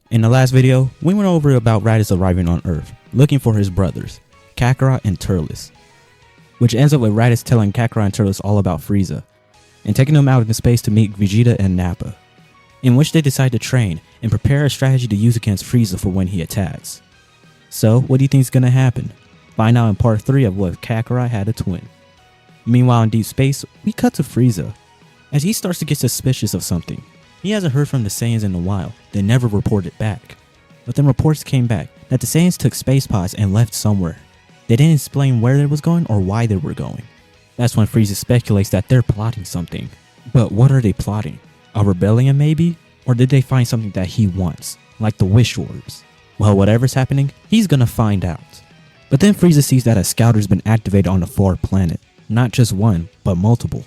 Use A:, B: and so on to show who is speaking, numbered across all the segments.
A: In the last video, we went over about Raditz arriving on Earth, looking for his brothers, Kakarot and Turles, which ends up with Raditz telling Kakarot and Turles all about Frieza, and taking them out into space to meet Vegeta and Nappa, in which they decide to train and prepare a strategy to use against Frieza for when he attacks. So, what do you think is going to happen? Find out in part 3 of What If Kakarot Had a Twin. Meanwhile in deep space, we cut to Frieza, as he starts to get suspicious of something. He hasn't heard from the Saiyans in a while, they never reported back. But then reports came back that the Saiyans took space pods and left somewhere. They didn't explain where they was going or why they were going. That's when Frieza speculates that they're plotting something. But what are they plotting? A rebellion maybe? Or did they find something that he wants, like the wish orbs? Well, whatever's happening, he's gonna find out. But then Frieza sees that a scouter's been activated on the fourth planet. Not just one, but multiple.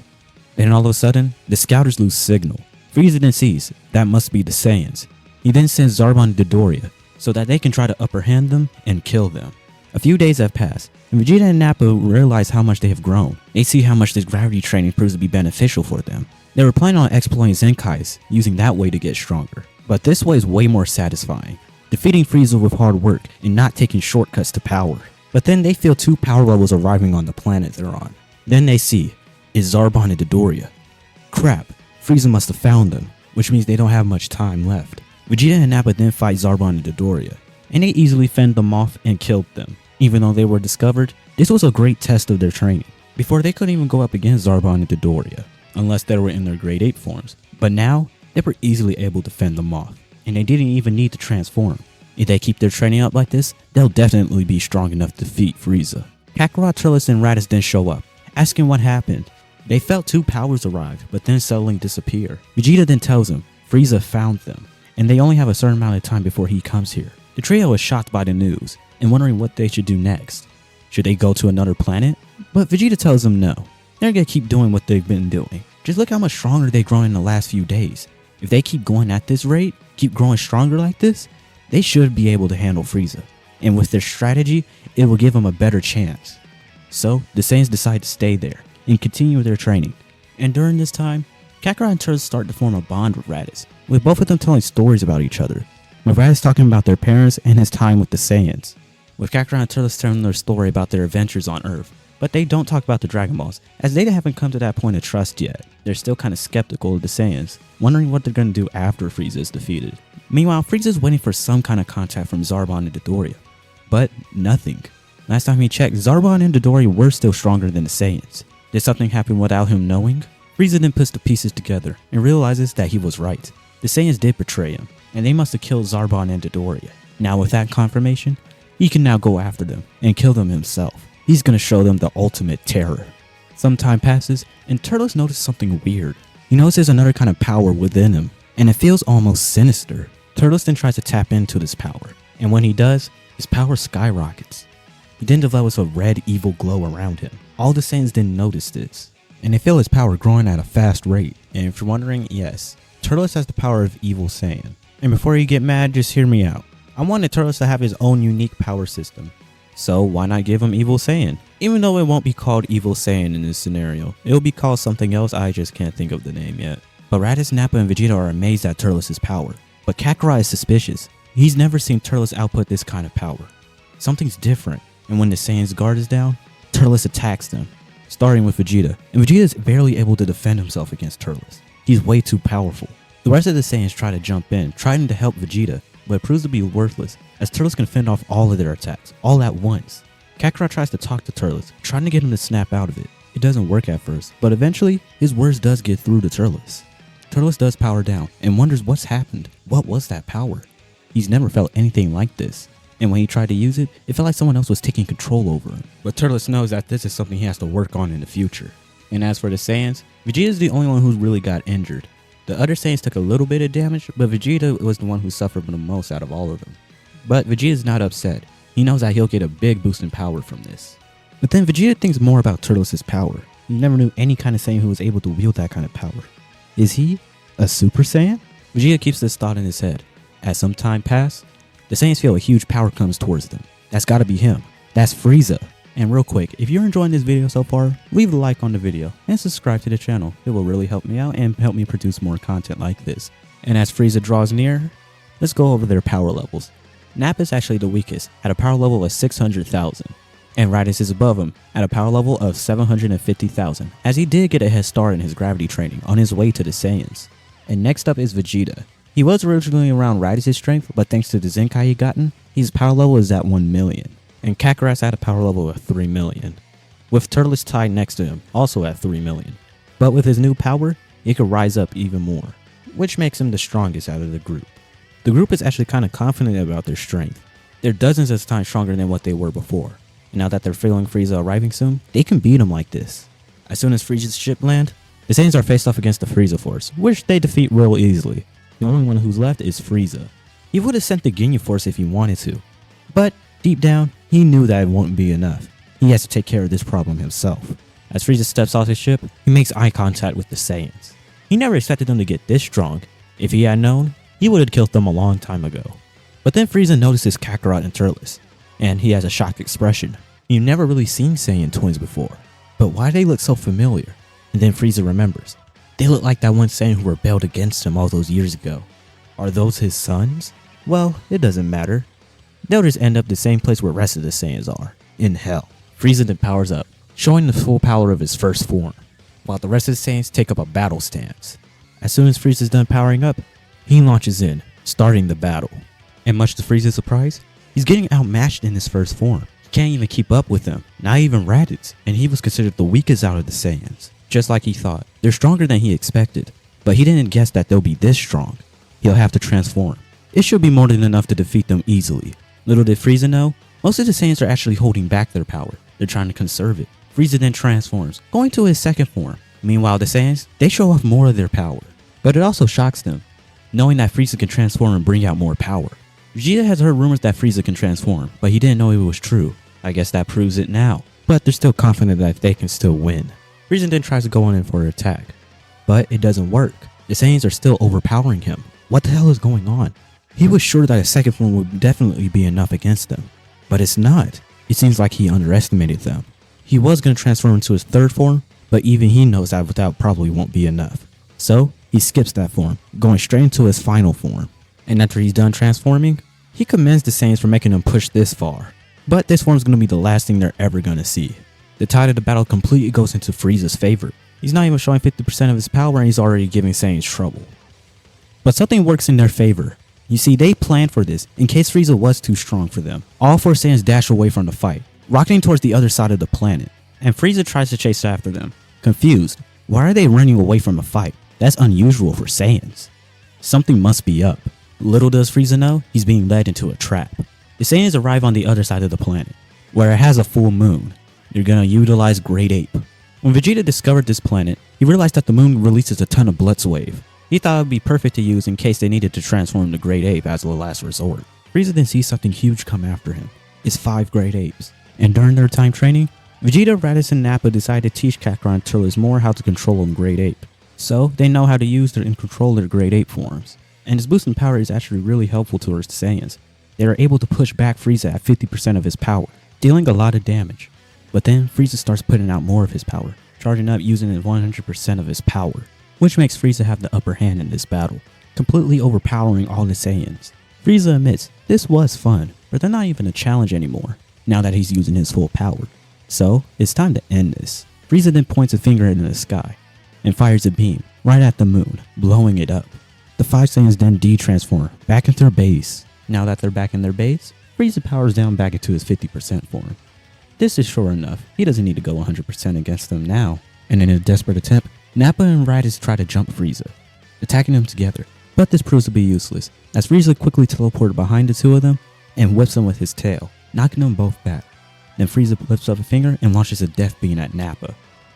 A: Then all of a sudden, the scouters lose signal. Frieza then sees that must be the Saiyans. He then sends Zarbon to Dodoria so that they can try to upper hand them and kill them. A few days have passed, and Vegeta and Nappa realize how much they have grown. They see how much this gravity training proves to be beneficial for them. They were planning on exploiting Zenkais, using that way to get stronger. But this way is way more satisfying, defeating Frieza with hard work and not taking shortcuts to power. But then they feel 2 power levels arriving on the planet they're on. Then they see, it's Zarbon and Dodoria. Crap, Frieza must have found them, which means they don't have much time left. Vegeta and Nappa then fight Zarbon and Dodoria, and they easily fend them off and killed them. Even though they were discovered, this was a great test of their training. Before they couldn't even go up against Zarbon and Dodoria, unless they were in their grade 8 forms. But now, they were easily able to fend them off, and they didn't even need to transform. If they keep their training up like this, they'll definitely be strong enough to defeat Frieza. Kakarot, Turles, and Raditz then show up, asking what happened. They felt 2 powers arrive, but then suddenly disappear. Vegeta then tells them Frieza found them, and they only have a certain amount of time before he comes here. The trio is shocked by the news, and wondering what they should do next. Should they go to another planet? But Vegeta tells them no. They're gonna keep doing what they've been doing. Just look how much stronger they've grown in the last few days. If they keep going at this rate, keep growing stronger like this, they should be able to handle Frieza. And with their strategy, it will give them a better chance. So, the Saiyans decide to stay there and continue their training. And during this time, Kakarot and Turles start to form a bond with Raditz, with both of them telling stories about each other, with Raditz talking about their parents and his time with the Saiyans, with Kakarot and Turles telling their story about their adventures on Earth. But they don't talk about the Dragon Balls, as they haven't come to that point of trust yet. They're still kind of skeptical of the Saiyans, wondering what they're going to do after Frieza is defeated. Meanwhile, Frieza is waiting for some kind of contact from Zarbon and Dodoria, but nothing. Last time he checked, Zarbon and Dodoria were still stronger than the Saiyans. Did something happen without him knowing? Frieza then puts the pieces together and realizes that he was right. The Saiyans did betray him, and they must have killed Zarbon and Dodoria. Now with that confirmation, he can now go after them and kill them himself. He's gonna show them the ultimate terror. Some time passes, and Turles notices something weird. He notices another kind of power within him, and it feels almost sinister. Turles then tries to tap into this power, and when he does, his power skyrockets. He then develops a red evil glow around him. All the Saiyans didn't notice this, and they feel his power growing at a fast rate. And if you're wondering, yes, Turles has the power of Evil Saiyan. And before you get mad, just hear me out. I wanted Turles to have his own unique power system. So why not give him Evil Saiyan? Even though it won't be called Evil Saiyan in this scenario, it'll be called something else, I just can't think of the name yet. But Raditz, Nappa, and Vegeta are amazed at Turles' power. But Kakarot is suspicious. He's never seen Turles output this kind of power. Something's different, and when the Saiyan's guard is down, Turles attacks them, starting with Vegeta, and Vegeta is barely able to defend himself against Turles. He's way too powerful. The rest of the Saiyans try to jump in, trying to help Vegeta, but it proves to be worthless, as Turles can fend off all of their attacks, all at once. Kakarot tries to talk to Turles, trying to get him to snap out of it. It doesn't work at first, but eventually, his words does get through to Turles. Turles does power down, and wonders what's happened. What was that power? He's never felt anything like this. And when he tried to use it, it felt like someone else was taking control over him. But Turles knows that this is something he has to work on in the future. And as for the Saiyans, Vegeta is the only one who really got injured. The other Saiyans took a little bit of damage, but Vegeta was the one who suffered the most out of all of them. But Vegeta is not upset. He knows that he'll get a big boost in power from this. But then Vegeta thinks more about Turles' power. He never knew any kind of Saiyan who was able to wield that kind of power. Is he a Super Saiyan? Vegeta keeps this thought in his head. As some time passes, the Saiyans feel a huge power comes towards them. That's gotta be him. That's Frieza. And real quick, if you're enjoying this video so far, leave a like on the video and subscribe to the channel. It will really help me out and help me produce more content like this. And as Frieza draws near, let's go over their power levels. Nappa is actually the weakest at a power level of 600,000. And Raditz is above him at a power level of 750,000, as he did get a head start in his gravity training on his way to the Saiyans. And next up is Vegeta. He was originally around Raditz's strength, but thanks to the Zenkai he gotten, his power level is at 1 million. And Kakarot's at a power level of 3 million. With Turles tied next to him, also at 3 million. But with his new power, it could rise up even more, which makes him the strongest out of the group. The group is actually kind of confident about their strength. They're dozens of times stronger than what they were before. And now that they're feeling Frieza arriving soon, they can beat him like this. As soon as Frieza's ship land, the Saiyans are faced off against the Frieza force, which they defeat real easily. The only one who's left is Frieza. He would have sent the Ginyu force if he wanted to, but deep down, he knew that it wouldn't be enough. He has to take care of this problem himself. As Frieza steps off his ship, he makes eye contact with the Saiyans. He never expected them to get this strong. If he had known, he would have killed them a long time ago. But then Frieza notices Kakarot and Turles, and he has a shocked expression. You've never really seen Saiyan twins before, but why do they look so familiar? And then Frieza remembers. They look like that one Saiyan who rebelled against him all those years ago. Are those his sons? Well, it doesn't matter. They'll just end up the same place where the rest of the Saiyans are, in hell. Frieza then powers up, showing the full power of his first form, while the rest of the Saiyans take up a battle stance. As soon as Frieza's done powering up, he launches in, starting the battle. And much to Frieza's surprise, he's getting outmatched in his first form. He can't even keep up with him, not even Raditz, and he was considered the weakest out of the Saiyans. Just like he thought, they're stronger than he expected, but he didn't guess that they'll be this strong. He'll have to transform. It should be more than enough to defeat them easily. Little did Frieza know, most of the Saiyans are actually holding back their power. They're trying to conserve it. Frieza then transforms, going to his second form. Meanwhile, the Saiyans, they show off more of their power. But it also shocks them, knowing that Frieza can transform and bring out more power. Vegeta has heard rumors that Frieza can transform, but he didn't know it was true. I guess that proves it now. But they're still confident that they can still win. Frieza then tries to go in for an attack, but it doesn't work. The Saiyans are still overpowering him. What the hell is going on? He was sure that a second form would definitely be enough against them, but it's not. It seems like he underestimated them. He was going to transform into his third form, but even he knows that without probably won't be enough. So he skips that form, going straight into his final form. And after he's done transforming, he commends the Saiyans for making him push this far. But this form's going to be the last thing they're ever going to see. The tide of the battle completely goes into Frieza's favor. He's not even showing 50% of his power and he's already giving Saiyans trouble. But something works in their favor. You see, they planned for this in case Frieza was too strong for them. All four Saiyans dash away from the fight, rocketing towards the other side of the planet. And Frieza tries to chase after them. Confused, why are they running away from a fight? That's unusual for Saiyans. Something must be up. Little does Frieza know, he's being led into a trap. The Saiyans arrive on the other side of the planet, where it has a full moon. They're gonna utilize Great Ape. When Vegeta discovered this planet, he realized that the moon releases a ton of Blitz Wave. He thought it would be perfect to use in case they needed to transform the Great Ape as a last resort. Frieza then sees something huge come after him. It's 5 Great Apes. And during their time training, Vegeta, Raditz, and Nappa decided to teach Kakarot and Turles more how to control a Great Ape. So they know how to use and control their Great Ape forms. And his boost in power is actually really helpful towards the Saiyans. They are able to push back Frieza at 50% of his power, dealing a lot of damage. But then Frieza starts putting out more of his power, charging up using 100% of his power, which makes Frieza have the upper hand in this battle, completely overpowering all the Saiyans. Frieza admits this was fun, but they're not even a challenge anymore, now that he's using his full power. So it's time to end this. Frieza then points a finger into the sky, and fires a beam right at the moon, blowing it up. The 5 Saiyans then de-transform back into their base. Now that they're back in their base, Frieza powers down back into his 50% form. This is sure enough, he doesn't need to go 100% against them now. And in a desperate attempt, Nappa and Raditz try to jump Frieza, attacking them together. But this proves to be useless, as Frieza quickly teleported behind the two of them and whips them with his tail, knocking them both back. Then Frieza lifts up a finger and launches a death beam at Nappa,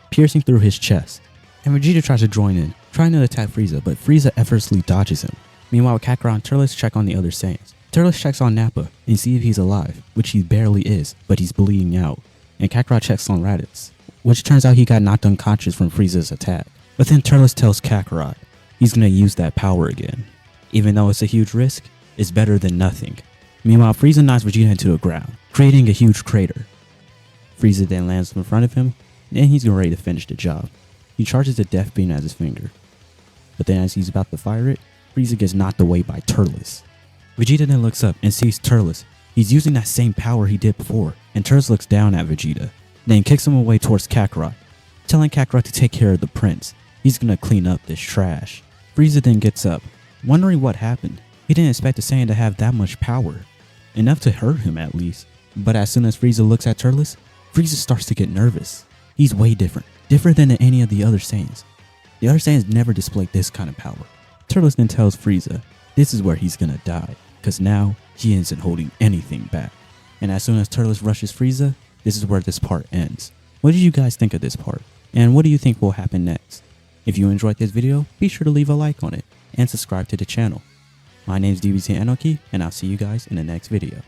A: piercing through his chest. And Vegeta tries to join in, trying to attack Frieza, but Frieza effortlessly dodges him. Meanwhile, Kakarot and Turles check on the other Saiyans. Turles checks on Nappa and sees if he's alive, which he barely is, but he's bleeding out. And Kakarot checks on Raditz, which turns out he got knocked unconscious from Frieza's attack. But then Turles tells Kakarot he's gonna use that power again. Even though it's a huge risk, it's better than nothing. Meanwhile, Frieza knocks Vegeta into the ground, creating a huge crater. Frieza then lands in front of him, and he's ready to finish the job. He charges the death beam at his finger. But then as he's about to fire it, Frieza gets knocked away by Turles. Vegeta then looks up and sees Turles. He's using that same power he did before, and Turles looks down at Vegeta, then kicks him away towards Kakarot, telling Kakarot to take care of the prince. He's gonna clean up this trash. Frieza then gets up, wondering what happened. He didn't expect the Saiyan to have that much power, enough to hurt him at least. But as soon as Frieza looks at Turles, Frieza starts to get nervous. He's way different than any of the other Saiyans. The other Saiyans never displayed this kind of power. Turles then tells Frieza this is where he's gonna die, cause now he isn't holding anything back. And as soon as Turles rushes Frieza, this is where this part ends. What did you guys think of this part? And what do you think will happen next? If you enjoyed this video, be sure to leave a like on it and subscribe to the channel. My name is DBT Anarchy, and I'll see you guys in the next video.